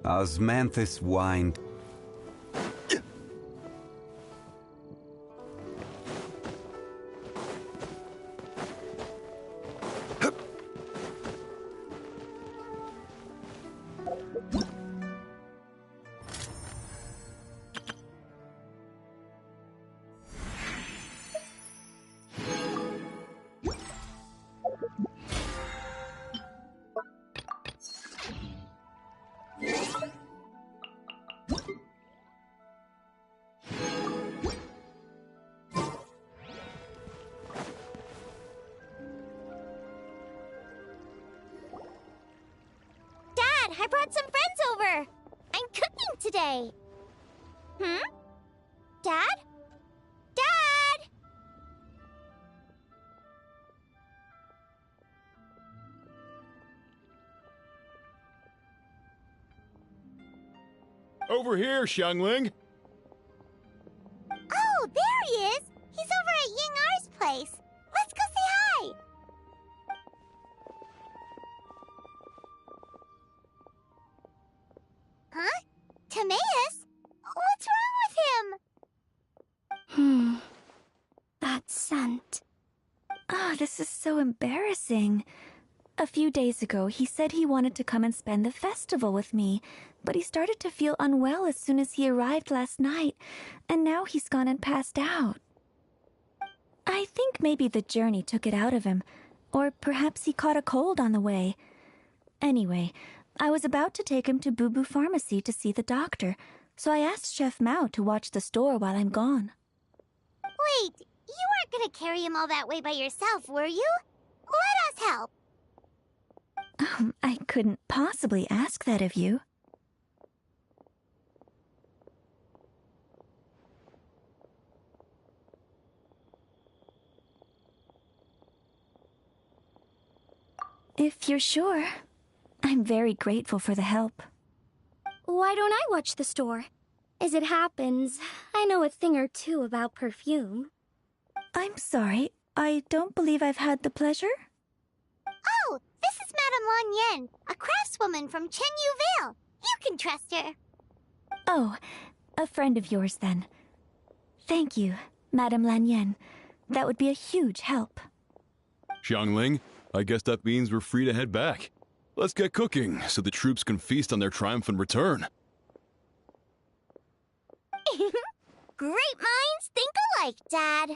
Osmanthus whined. Dad, I brought some friends over. I'm cooking today. Dad? Dad! Over here, Xiangling! Oh, there he is! He's over at Ying R's place. Let's go say hi! Huh? Timaeus? What's wrong with him? That scent. This is so embarrassing. A few days ago, he said he wanted to come and spend the festival with me, but he started to feel unwell as soon as he arrived last night, and now he's gone and passed out. I think maybe the journey took it out of him, or perhaps he caught a cold on the way. Anyway, I was about to take him to Boo Boo Pharmacy to see the doctor, so I asked Chef Mao to watch the store while I'm gone. Wait, you weren't gonna carry him all that way by yourself, were you? Let us help. I couldn't possibly ask that of you. If you're sure, I'm very grateful for the help. Why don't I watch the store? As it happens, I know a thing or two about perfume. I'm sorry, I don't believe I've had the pleasure. Oh, this is Madame Lan Yen, a craftswoman from Chen Yu Vale. You can trust her. Oh, a friend of yours then. Thank you, Madame Lan Yen. That would be a huge help. Xiangling, I guess that means we're free to head back. Let's get cooking so the troops can feast on their triumphant return. Great minds think alike, Dad.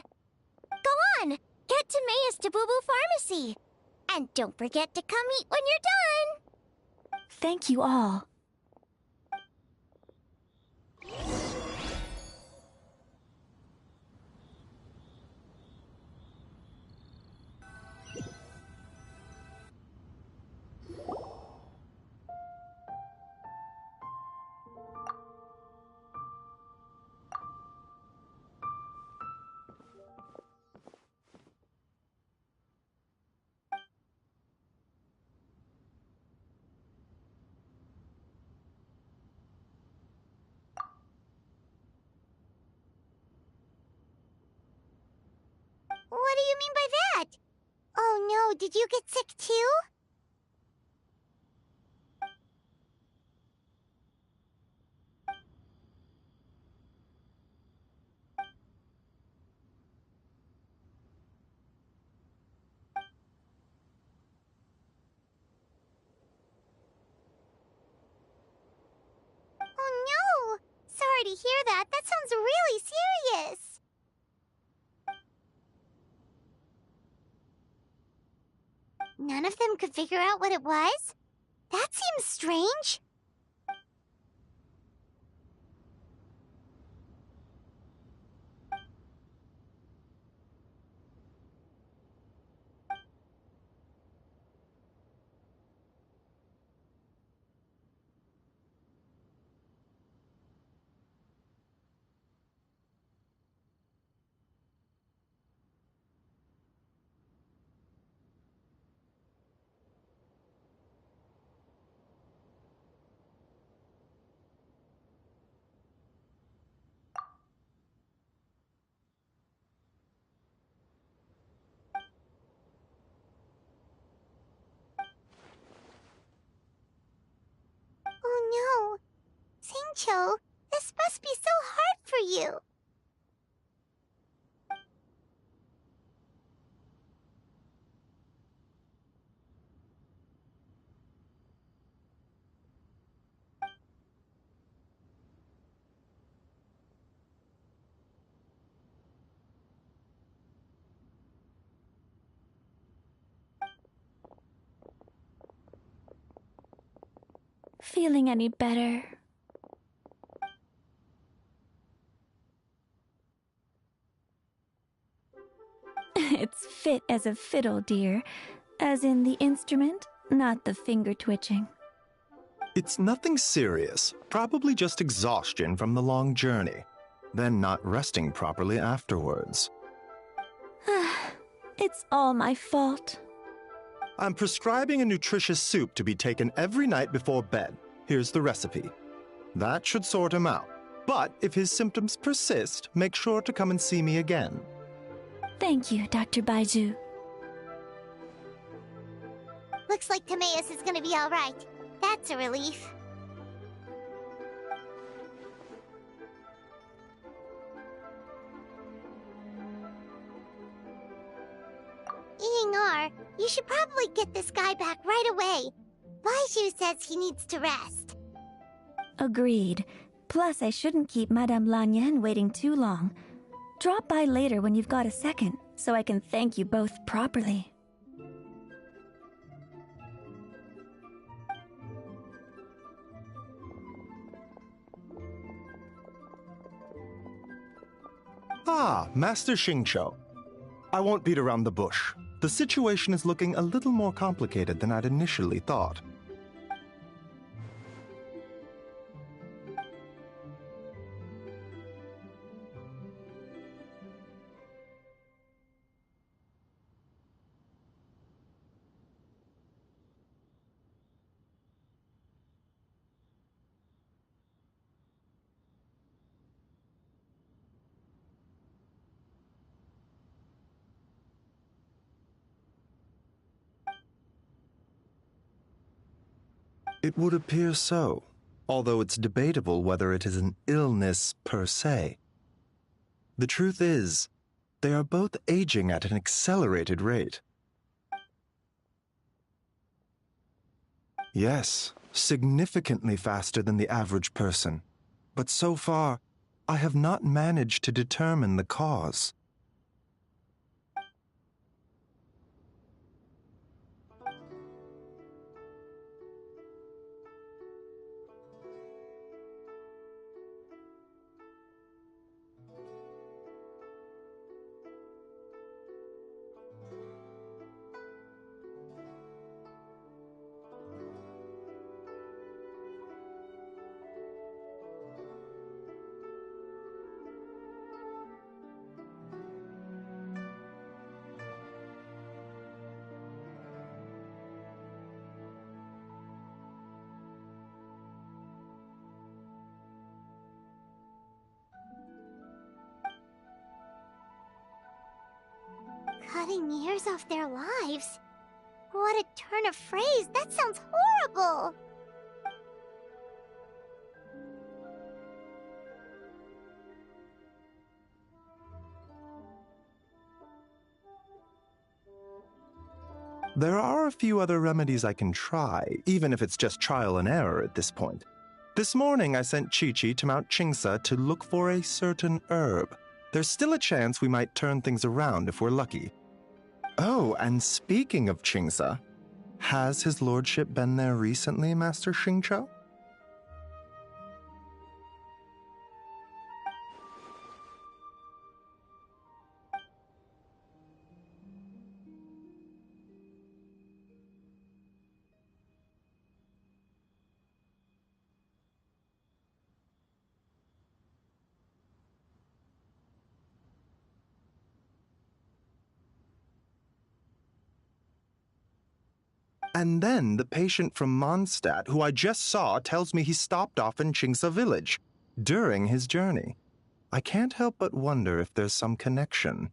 Go on, get Timaeus to Boo Boo Pharmacy. And don't forget to come eat when you're done. Thank you all. What do you mean by that? Oh no, did you get sick too? Oh no! Sorry to hear that. That sounds really serious. None of them could figure out what it was? That seems strange. Xingqiu, this must be so hard for you. Feeling any better? It's fit as a fiddle, dear. As in the instrument, not the finger twitching. It's nothing serious, probably just exhaustion from the long journey, then not resting properly afterwards. It's all my fault. I'm prescribing a nutritious soup to be taken every night before bed. Here's the recipe. That should sort him out. But if his symptoms persist, make sure to come and see me again. Thank you, Dr. Baizhu. Looks like Timaeus is gonna be alright. That's a relief. Ying-er, you should probably get this guy back right away. Baizhu says he needs to rest. Agreed. Plus, I shouldn't keep Madame Lanyan waiting too long. Drop by later when you've got a second, so I can thank you both properly. Ah, Master Xingqiu. I won't beat around the bush. The situation is looking a little more complicated than I'd initially thought. It would appear so, although it's debatable whether it is an illness per se. The truth is, they are both aging at an accelerated rate. Yes, significantly faster than the average person. But so far, I have not managed to determine the cause. Cutting years off their lives? What a turn of phrase! That sounds horrible! There are a few other remedies I can try, even if it's just trial and error at this point. This morning I sent Chi-Chi to Mount Qingsa to look for a certain herb. There's still a chance we might turn things around if we're lucky. Oh, and speaking of Qingsa, has his lordship been there recently, Master Xingqiu? And then the patient from Mondstadt, who I just saw, tells me he stopped off in Qingsa village during his journey. I can't help but wonder if there's some connection.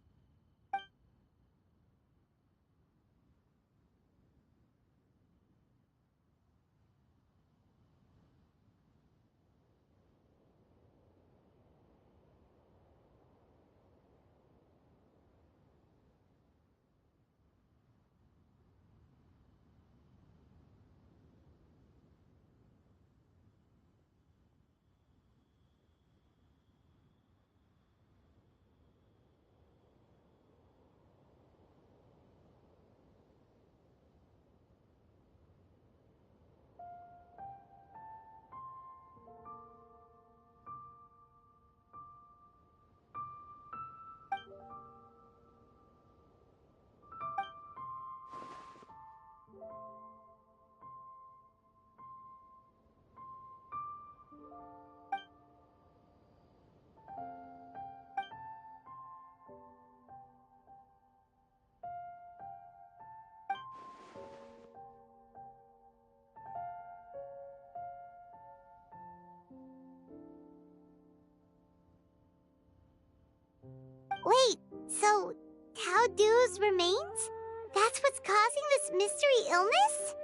Du's remains? That's what's causing this mystery illness?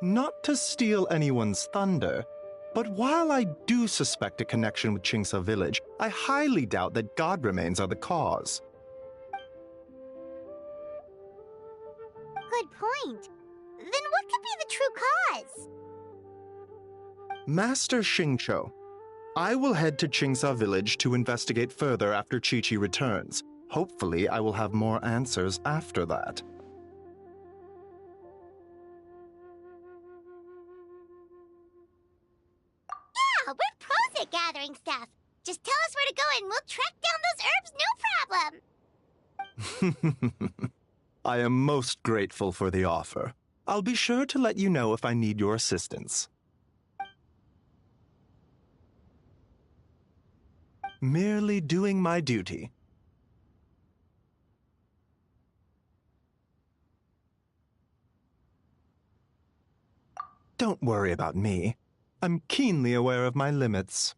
Not to steal anyone's thunder, but while I do suspect a connection with Qingce village, I highly doubt that god remains are the cause. Good point. Then what could be the true cause? Master Xingqiu, I will head to Qingce village to investigate further after Qiqi returns. Hopefully, I will have more answers after that. Yeah, we're pros at gathering stuff. Just tell us where to go and we'll track down those herbs, no problem. I am most grateful for the offer. I'll be sure to let you know if I need your assistance. Merely doing my duty. Don't worry about me. I'm keenly aware of my limits.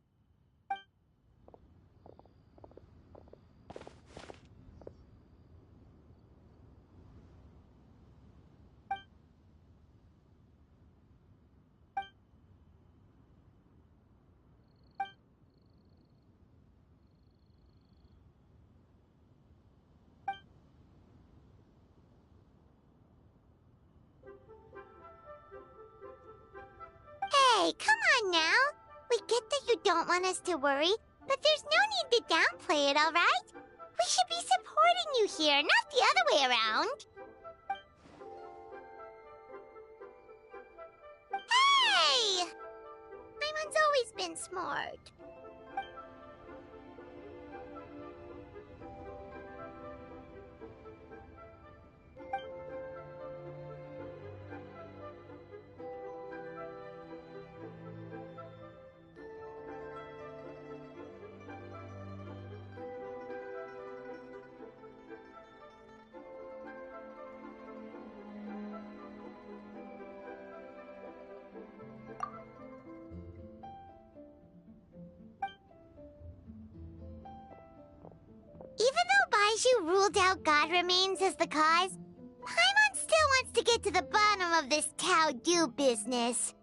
Hey, come on now. We get that you don't want us to worry, but there's no need to downplay it, all right? We should be supporting you here, not the other way around. Hey! Paimon's always been smart. Even though Baizhu ruled out God remains as the cause, Paimon still wants to get to the bottom of this Tao Du business.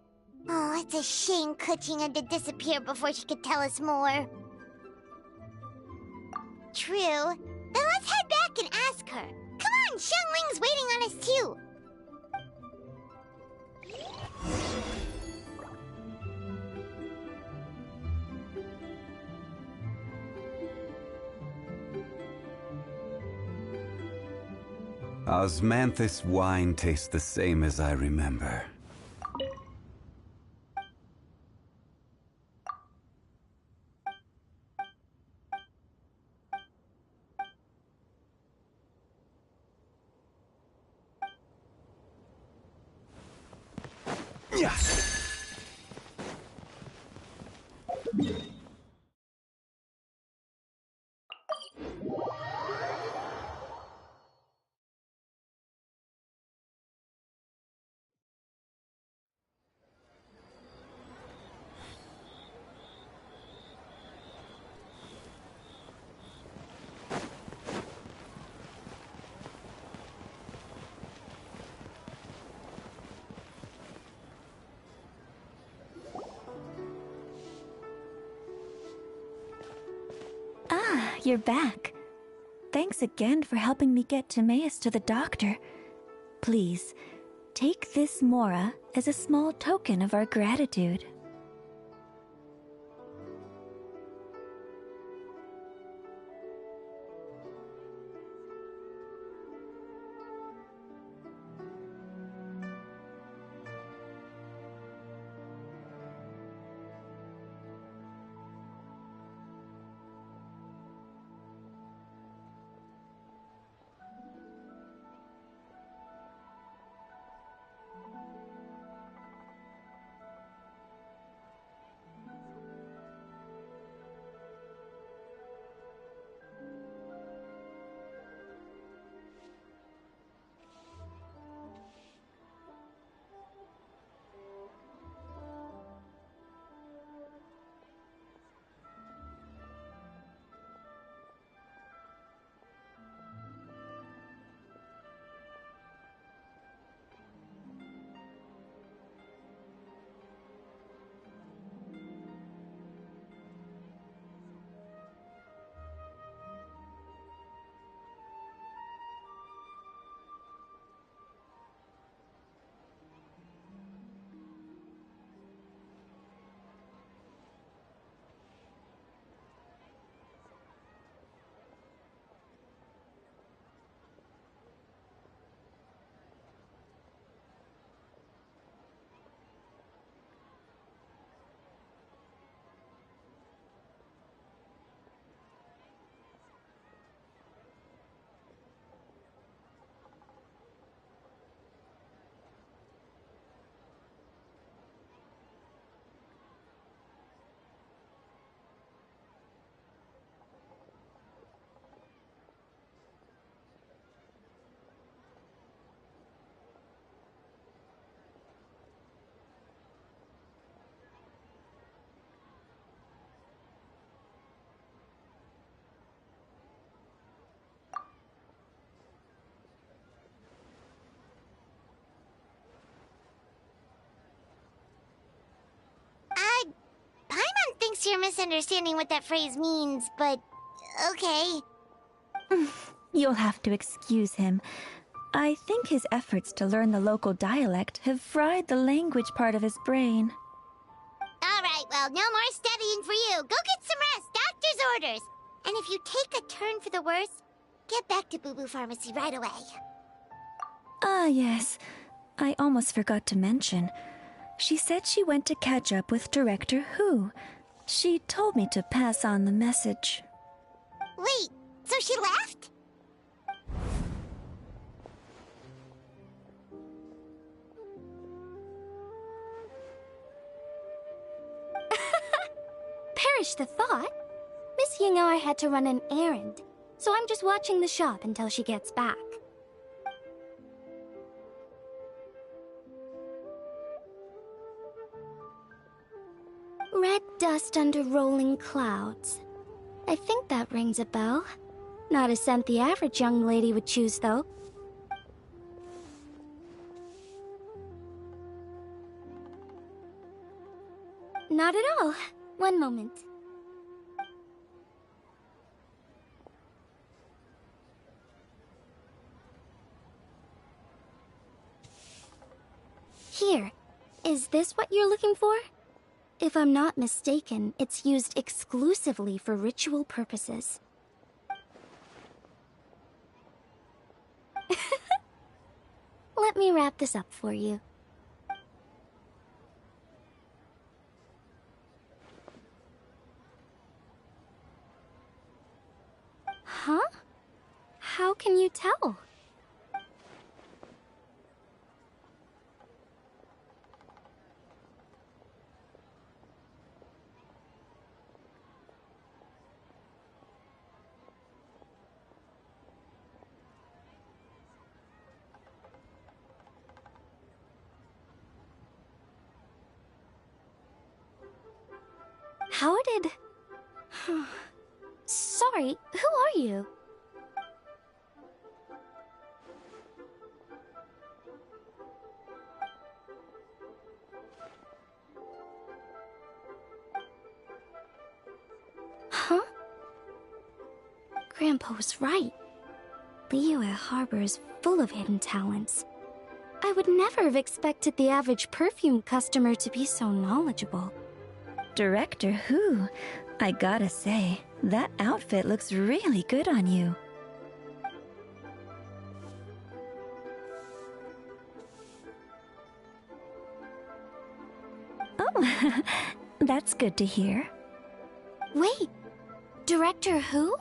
Oh, it's a shame Keqing had to disappear before she could tell us more. True. Then let's head back and ask her. Come on, Xiangling's waiting on us too. Osmanthus wine tastes the same as I remember. Ah, you're back. Thanks again for helping me get Timaeus to the doctor. Please, take this Mora as a small token of our gratitude. you're misunderstanding what that phrase means, but okay. You'll have to excuse him. I think his efforts to learn the local dialect have fried the language part of his brain. All right, well, no more studying for you. Go get some rest. Doctor's orders. And if you take a turn for the worse, get back to Boo Boo Pharmacy right away. Ah, yes. I almost forgot to mention. She said she went to catch up with Director Who. She told me to pass on the message. Wait, so she left? Perish the thought. Miss Ying'ar had to run an errand, so I'm just watching the shop until she gets back. Red dust under rolling clouds. I think that rings a bell. Not a scent the average young lady would choose, though. Not at all. One moment. Here. Is this what you're looking for? If I'm not mistaken, it's used exclusively for ritual purposes. Let me wrap this up for you. Huh? How can you tell? How did... Sorry, who are you? Huh? Grandpa was right. Liyue Harbor is full of hidden talents. I would never have expected the average perfume customer to be so knowledgeable. Director Who? I gotta say, that outfit looks really good on you. Oh, that's good to hear. Wait, Director Who?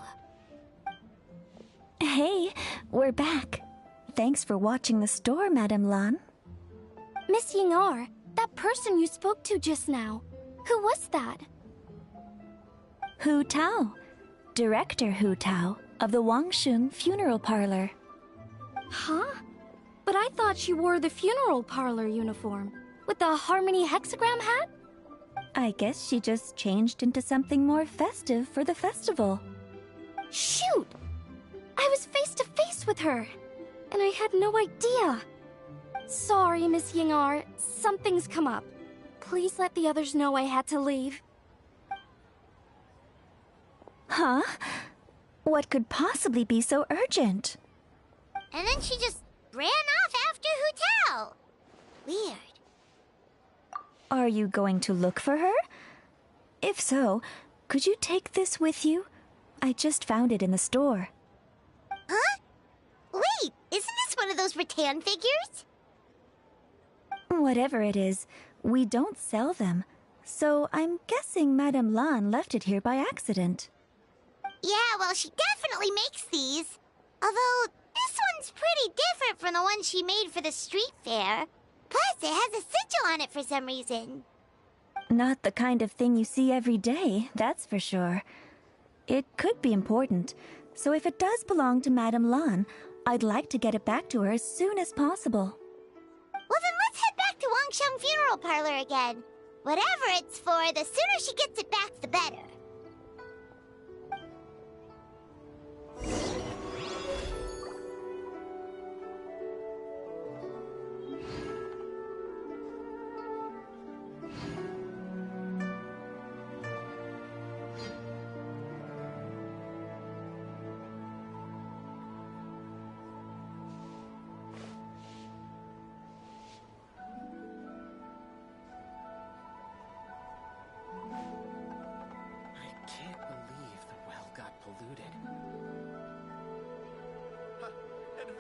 Hey, we're back. Thanks for watching the store, Madame Lan. Miss Ying'ar, that person you spoke to just now. Who was that? Hu Tao. Director Hu Tao of the Wangsheng Funeral Parlor. Huh? But I thought she wore the funeral parlor uniform, with the Harmony hexagram hat? I guess she just changed into something more festive for the festival. Shoot! I was face to face with her, and I had no idea. Sorry, Miss Ying'ar, something's come up. Please let the others know I had to leave. Huh? What could possibly be so urgent? And then she just ran off after Hu Tao. Weird. Are you going to look for her? If so, could you take this with you? I just found it in the store. Huh? Wait, isn't this one of those rattan figures? Whatever it is, we don't sell them. So I'm guessing Madame Lan left it here by accident. Yeah, well, she definitely makes these. Although, this one's pretty different from the one she made for the street fair. Plus, it has a sigil on it for some reason. Not the kind of thing you see every day, that's for sure. It could be important, so if it does belong to Madame Lan, I'd like to get it back to her as soon as possible. Well, then let's head back to Wangsheng Funeral Parlor again. Whatever it's for, the sooner she gets it back, the better.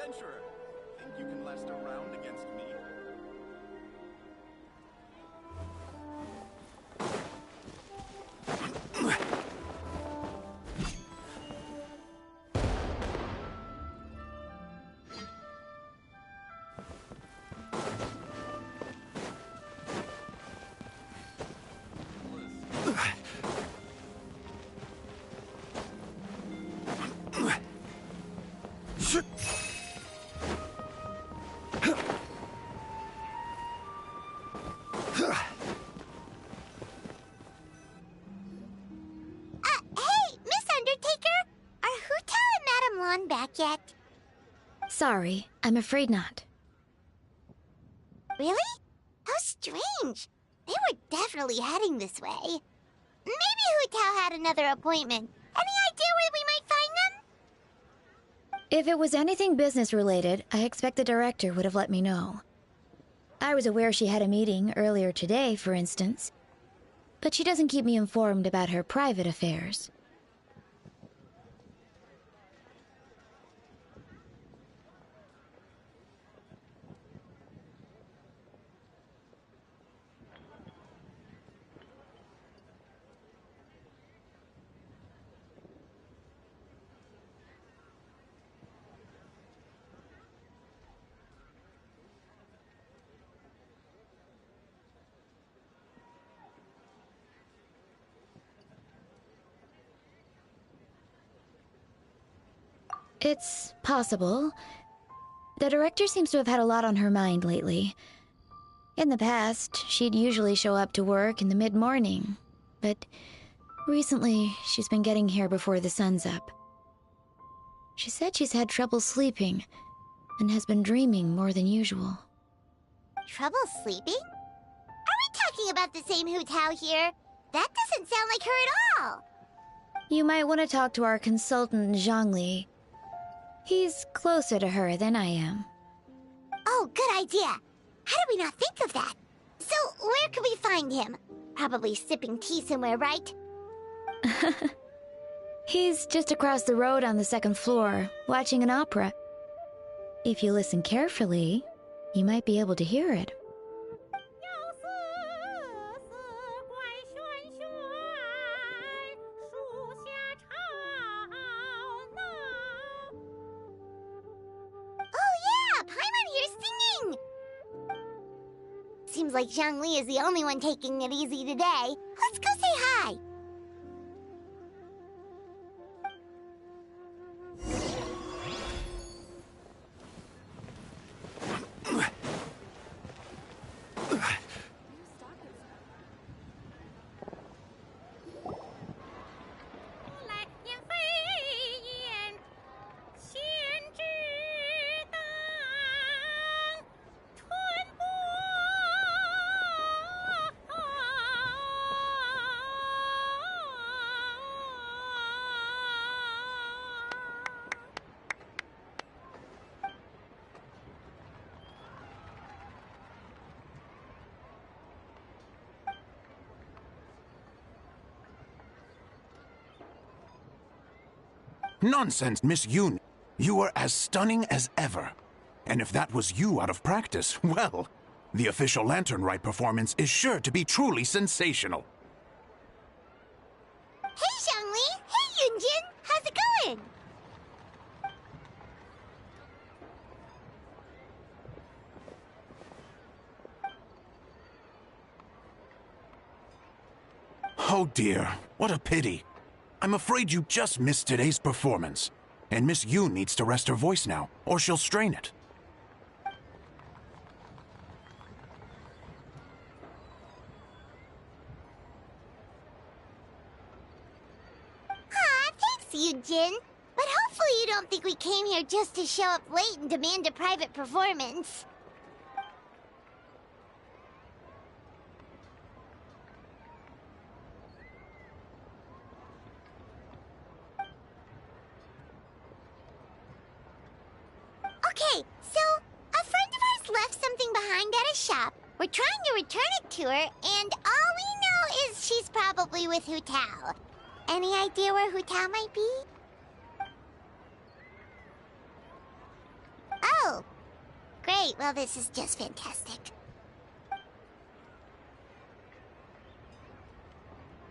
adventurer. Think you can last a round against me? Hey, Miss Undertaker! Are Hu Tao and Madame Lan back yet? Sorry, I'm afraid not. Really? How strange. They were definitely heading this way. Maybe Hu Tao had another appointment. Any idea where we might find them? If it was anything business related, I expect the director would have let me know. I was aware she had a meeting earlier today, for instance. But she doesn't keep me informed about her private affairs. It's possible. The director seems to have had a lot on her mind lately. In the past, she'd usually show up to work in the mid-morning, but recently she's been getting here before the sun's up. She said she's had trouble sleeping and has been dreaming more than usual. Trouble sleeping? Are we talking about the same Hu Tao here? That doesn't sound like her at all. You might want to talk to our consultant, Zhongli. He's closer to her than I am. Oh, good idea. How did we not think of that? So, where could we find him? Probably sipping tea somewhere, right? He's just across the road on the second floor, watching an opera. If you listen carefully, you might be able to hear it. Oh yeah, Paimon here's singing! Seems like Zhongli is the only one taking it easy today. Let's go say hi! Nonsense, Miss Yoon. You are as stunning as ever. And if that was you out of practice, well, the official Lantern Rite performance is sure to be truly sensational. Hey, Zhongli! Hey, Yunjin! How's it going? Oh dear, what a pity. I'm afraid you just missed today's performance. And Miss Yoon needs to rest her voice now, or she'll strain it. Aw, thanks, Yunjin. But hopefully you don't think we came here just to show up late and demand a private performance. Okay, so a friend of ours left something behind at a shop. We're trying to return it to her, and all we know is she's probably with Hu Tao. Any idea where Hu Tao might be? Oh, great. Well, this is just fantastic.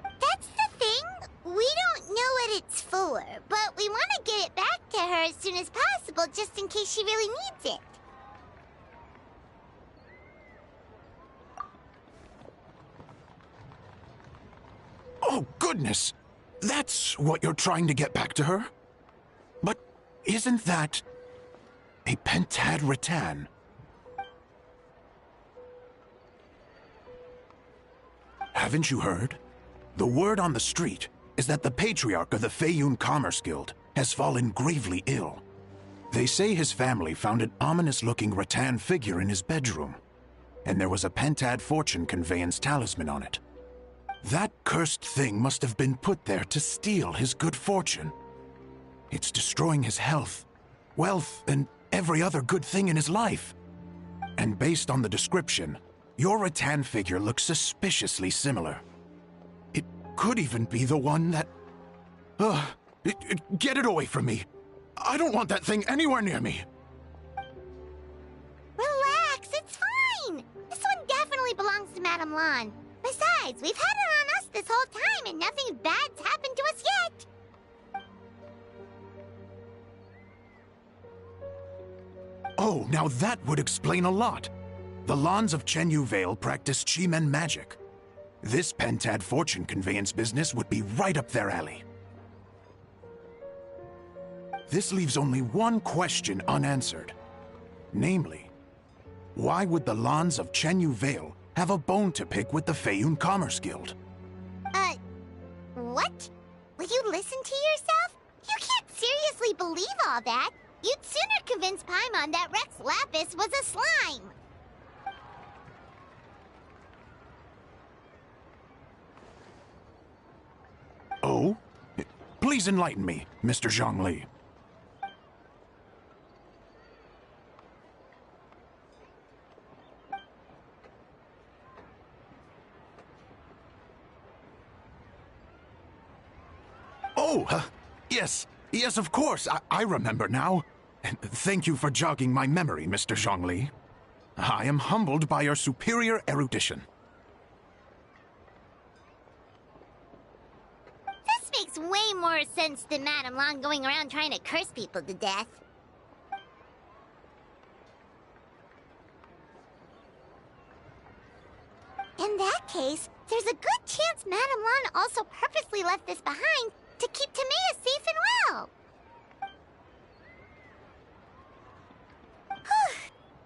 That's the thing. We don't know what it's for, but we want to get it back to her as soon as possible just in case she really needs it. Oh, goodness! That's what you're trying to get back to her? But isn't that a pentad rattan? Haven't you heard? The word on the street is that the patriarch of the Feiyun Commerce Guild has fallen gravely ill. They say his family found an ominous-looking rattan figure in his bedroom, and there was a pentad fortune conveyance talisman on it. That cursed thing must have been put there to steal his good fortune. It's destroying his health, wealth, and every other good thing in his life. And based on the description, your rattan figure looks suspiciously similar. It could even be the one that... get it away from me! I don't want that thing anywhere near me! Relax, it's fine! This one definitely belongs to Madame Lan. Besides, we've had it on us this whole time and nothing bad's happened to us yet. Oh, now that would explain a lot. The Lans of Chenyu Vale practice Chi-Men magic. This pentad fortune conveyance business would be right up their alley. This leaves only one question unanswered. Namely, why would the Lans of Chenyu Vale have a bone to pick with the Feiyun Commerce Guild? What? Will you listen to yourself? You can't seriously believe all that. You'd sooner convince Paimon that Rex Lapis was a slime. Oh? Please enlighten me, Mr. Zhongli. Oh, yes, of course. I remember now. Thank you for jogging my memory, Mr. Zhongli. I am humbled by your superior erudition. This makes way more sense than Madame Lan going around trying to curse people to death. In that case, there's a good chance Madame Lan also purposely left this behind to keep Timea safe and well. Whew.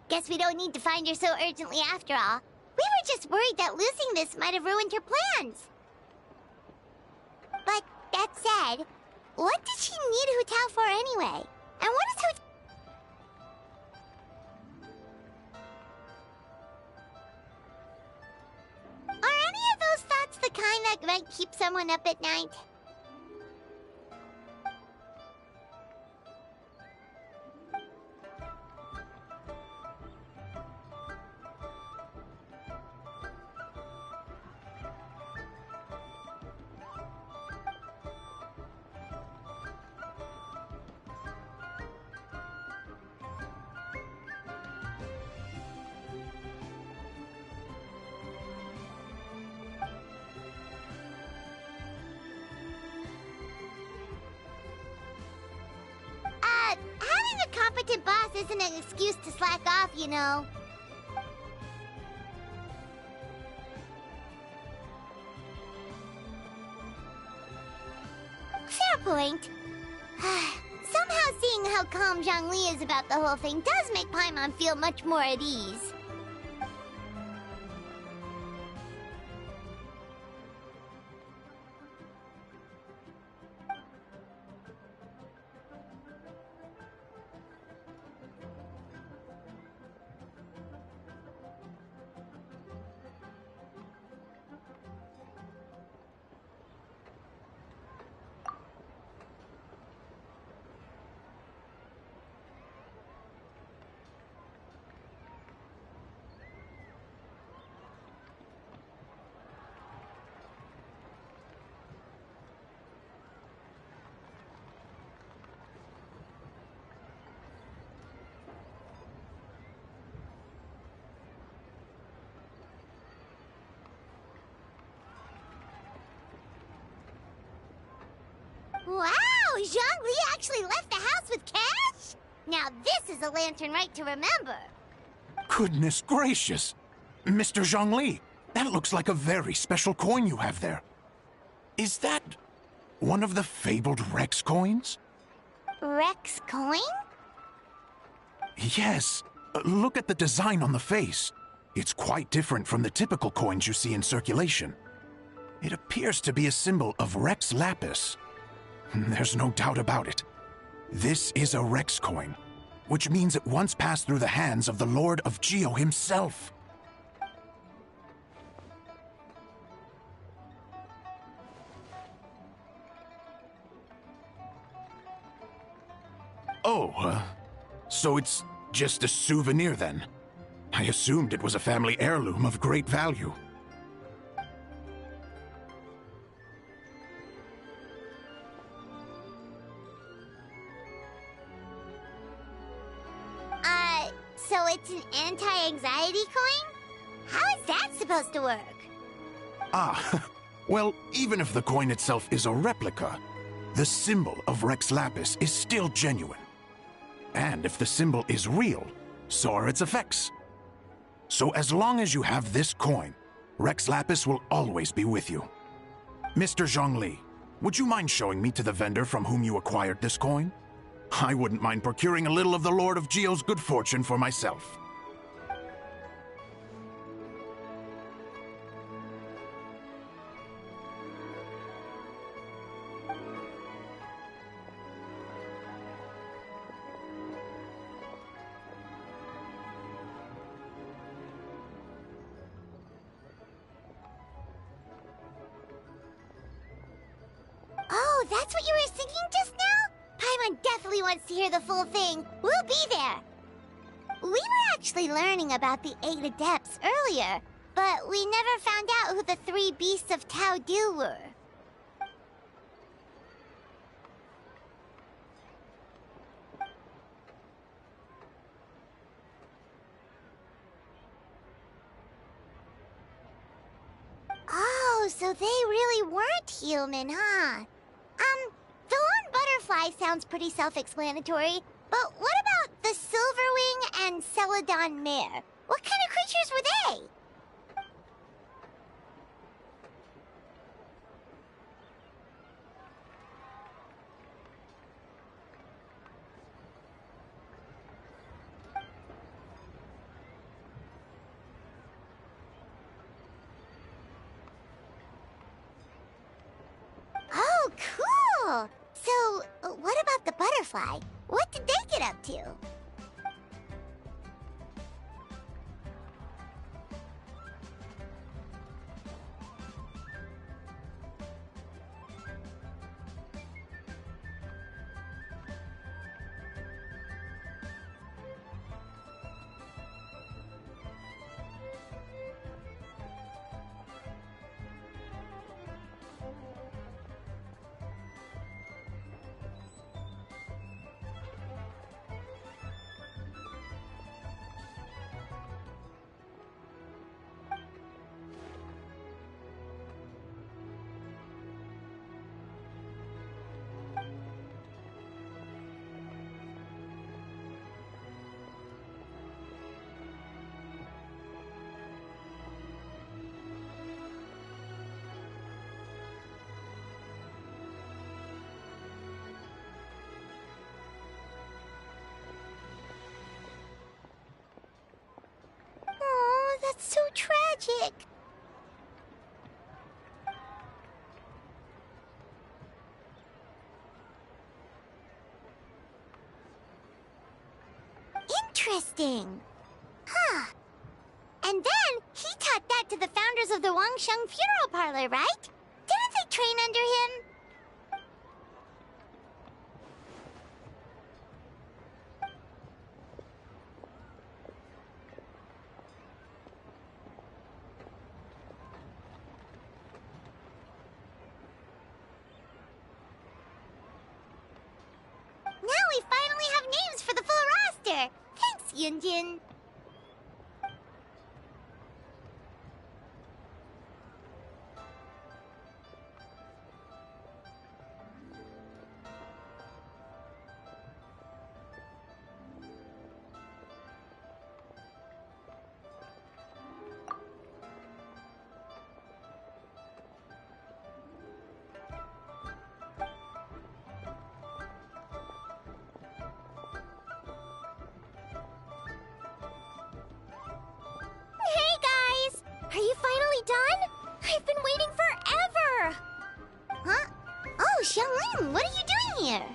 Guess we don't need to find her so urgently after all. We were just worried that losing this might have ruined her plans. But that said, what did she need Hu Tao for anyway? And what is Hu... Are any of those thoughts the kind that might keep someone up at night? Having a competent boss isn't an excuse to slack off, you know. Fair point. Somehow seeing how calm Zhongli is about the whole thing does make Paimon feel much more at ease. Wow, Zhongli actually left the house with cash? Now this is a lantern right to remember. Goodness gracious! Mr. Zhongli, that looks like a very special coin you have there. Is that one of the fabled Rex coins? Rex coin? Yes. Look at the design on the face. It's quite different from the typical coins you see in circulation. It appears to be a symbol of Rex Lapis. There's no doubt about it. This is a Rex coin, which means it once passed through the hands of the Lord of Geo himself. Oh, so it's just a souvenir then? I assumed it was a family heirloom of great value. So it's an anti-anxiety coin? How is that supposed to work? Ah, well, even if the coin itself is a replica, the symbol of Rex Lapis is still genuine. And if the symbol is real, so are its effects. So as long as you have this coin, Rex Lapis will always be with you. Mr. Zhongli, would you mind showing me to the vendor from whom you acquired this coin? I wouldn't mind procuring a little of the Lord of Geo's good fortune for myself. Oh, that's what you were singing just now? Paimon definitely wants to hear the full thing. We'll be there. We were actually learning about the 8 Adepts earlier, but we never found out who the 3 Beasts of Tao Du were. Oh, so they really weren't human, huh? The lone butterfly sounds pretty self-explanatory, but what about the Silverwing and Celadon Mare? What kind of creatures were they? Oh, cool! So, what about the butterfly? What did they get up to? Oh, that's so tragic. Interesting. Huh. And then he taught that to the founders of the Wangsheng Funeral Parlor, right? Didn't they train under him? Now we finally have names for the full roster. Thanks, Yunjin. finally done? I've been waiting forever! Huh? Oh, Xiangling, what are you doing here?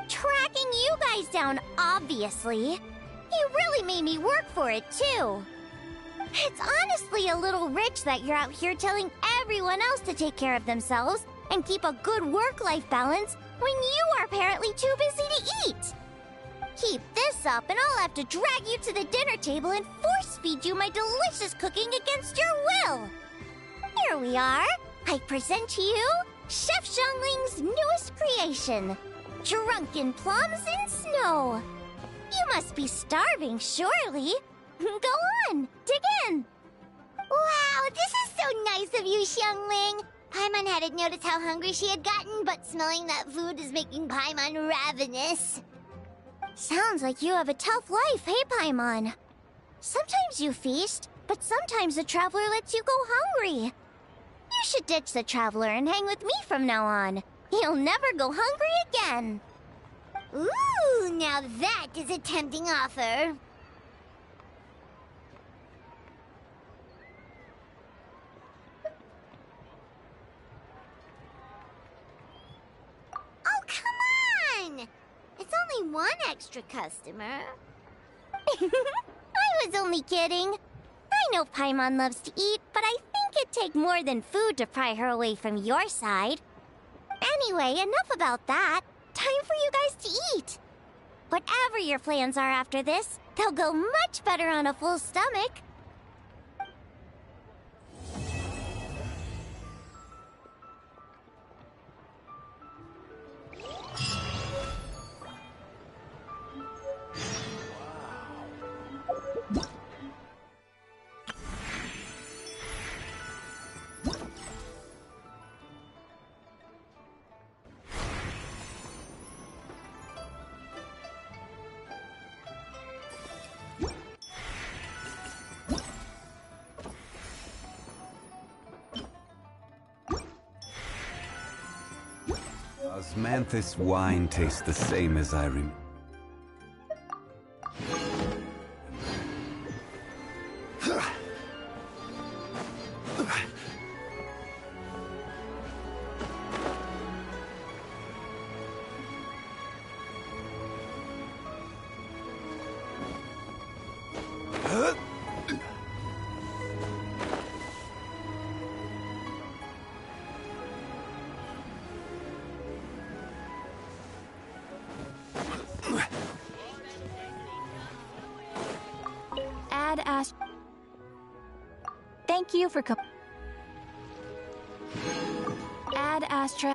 Tracking you guys down, obviously. You really made me work for it, too. It's honestly a little rich that you're out here telling everyone else to take care of themselves and keep a good work-life balance when you are apparently too busy to eat. Keep this up and I'll have to drag you to the dinner table and force-feed you my delicious cooking against your will. Here we are. I present to you Chef Xiangling's newest creation, Drunken Plums in Snow. You must be starving, surely. Go on, dig in. Wow, this is so nice of you, Xiangling. Paimon hadn't noticed how hungry she had gotten, but smelling that food is making Paimon ravenous. Sounds like you have a tough life, hey, Paimon? Sometimes you feast, but sometimes the Traveler lets you go hungry. You should ditch the Traveler and hang with me from now on. You'll never go hungry again. Ooh, now that is a tempting offer. Oh, come on! It's only one extra customer. I was only kidding. I know Paimon loves to eat, but I think it'd take more than food to pry her away from your side. Anyway, enough about that. Time for you guys to eat. Whatever your plans are after this, they'll go much better on a full stomach. Osmanthus wine tastes the same as I remember. Thank you for Ad Astra.